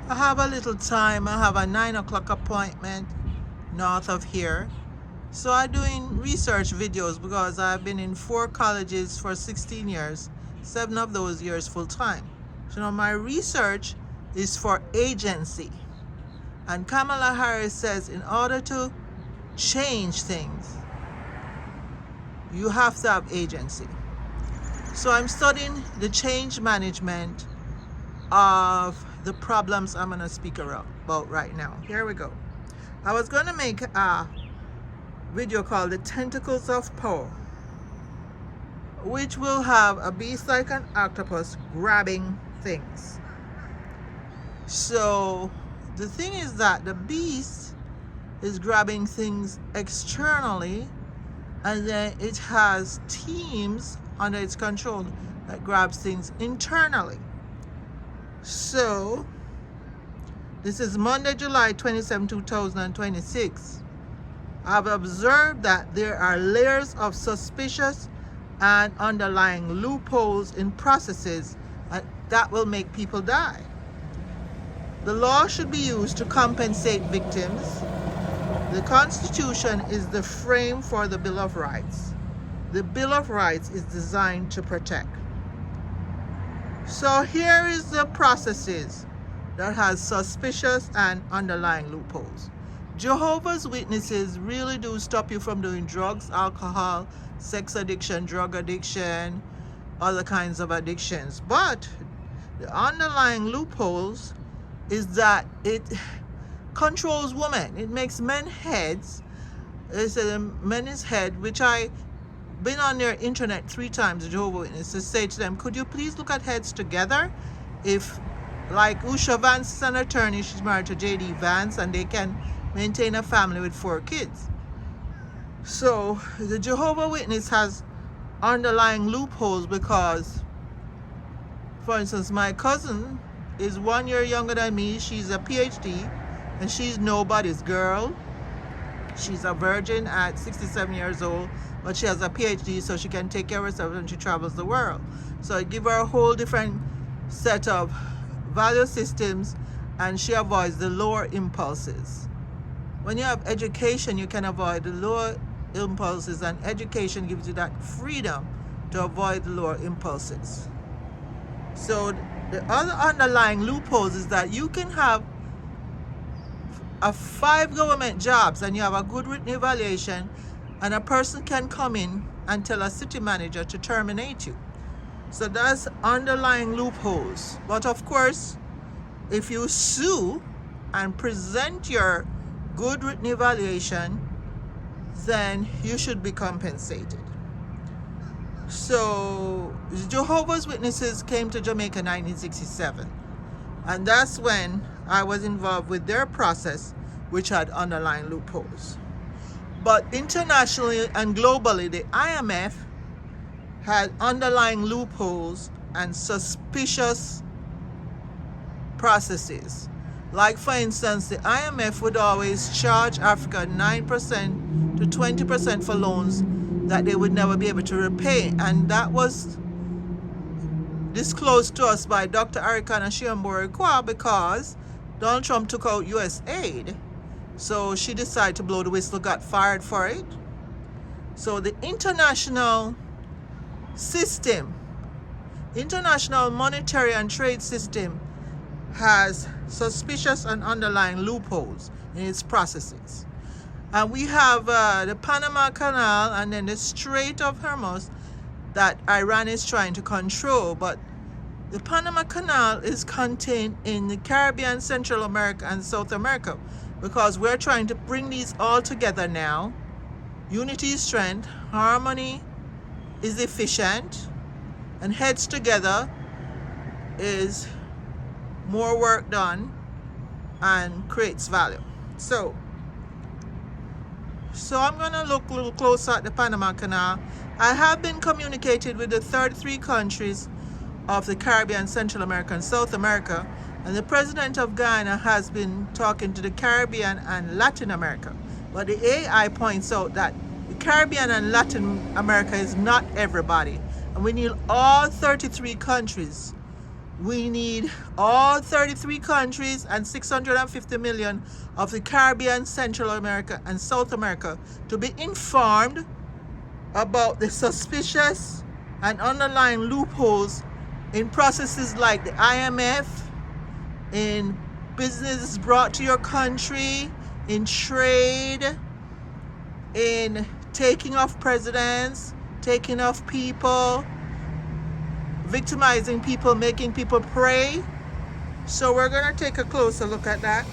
I have a little time. I have a 9 o'clock appointment north of here. So I'm doing research videos because I've been in 4 colleges for 16 years, 7 of those years full time. So now my research is for agency. And Kamala Harris says in order to change things, you have to have agency. So I'm studying the change management of the problems I'm going to speak about right now. Here we go. I was going to make a video called The Tentacles of Power, which will have a beast like an octopus grabbing things. So the thing is that the beast is grabbing things externally, and then it has teams under its control that grabs things internally. So this is Monday, July 27, 2026. I've observed that there are layers of suspicious and underlying loopholes in processes that will make people die. The law should be used to compensate victims. The Constitution is the frame for the Bill of Rights. The Bill of Rights is designed to protect. So here is the processes that has suspicious and underlying loopholes. Jehovah's Witnesses really do stop you from doing drugs, alcohol, sex addiction, drug addiction, other kinds of addictions. But the underlying loopholes is that it controls women. It makes men heads. It's a men's head, which I been on their internet 3 times, the Jehovah's Witnesses, to say to them, could you please look at heads together? If, like Usha Vance is an attorney, she's married to J.D. Vance, and they can maintain a family with 4 kids. So the Jehovah's Witness has underlying loopholes because, for instance, my cousin is 1 year younger than me. She's a PhD, and she's nobody's girl. She's a virgin at 67 years old, but she has a PhD, so she can take care of herself when she travels the world. So it gives her a whole different set of value systems, and she avoids the lower impulses. When you have education, you can avoid the lower impulses, and education gives you that freedom to avoid the lower impulses. So the other underlying loopholes is that you can have 5 government jobs and you have a good written evaluation, and a person can come in and tell a city manager to terminate you. So that's underlying loopholes. But of course, if you sue and present your good written evaluation, then you should be compensated. So Jehovah's Witnesses came to Jamaica in 1967, and that's when I was involved with their process, which had underlying loopholes. But internationally and globally, the IMF had underlying loopholes and suspicious processes. Like, for instance, the IMF would always charge Africa 9% to 20% for loans that they would never be able to repay. And that was disclosed to us by Dr. Arikana Shiambori because Donald Trump took out U.S. aid. So she decided to blow the whistle, got fired for it. So the international system, international monetary and trade system, has suspicious and underlying loopholes in its processes. And we have the Panama Canal and then the Strait of Hormuz that Iran is trying to control. But the Panama Canal is contained in the Caribbean, Central America, and South America, because we're trying to bring these all together now. Unity is strength, harmony is efficient, and heads together is more work done and creates value. So I'm going to look a little closer at the Panama Canal. I have been communicated with the 33 countries of the Caribbean, Central America, and South America, and the president of Ghana has been talking to the Caribbean and Latin America. But the AI points out that the Caribbean and Latin America is not everybody, and we need all 33 countries We need all 33 countries and 650 million of the Caribbean, Central America, and South America to be informed about the suspicious and underlying loopholes in processes like the IMF, in business brought to your country, in trade, in taking off presidents, taking off people, victimizing people, making people pray. So we're going to take a closer look at that.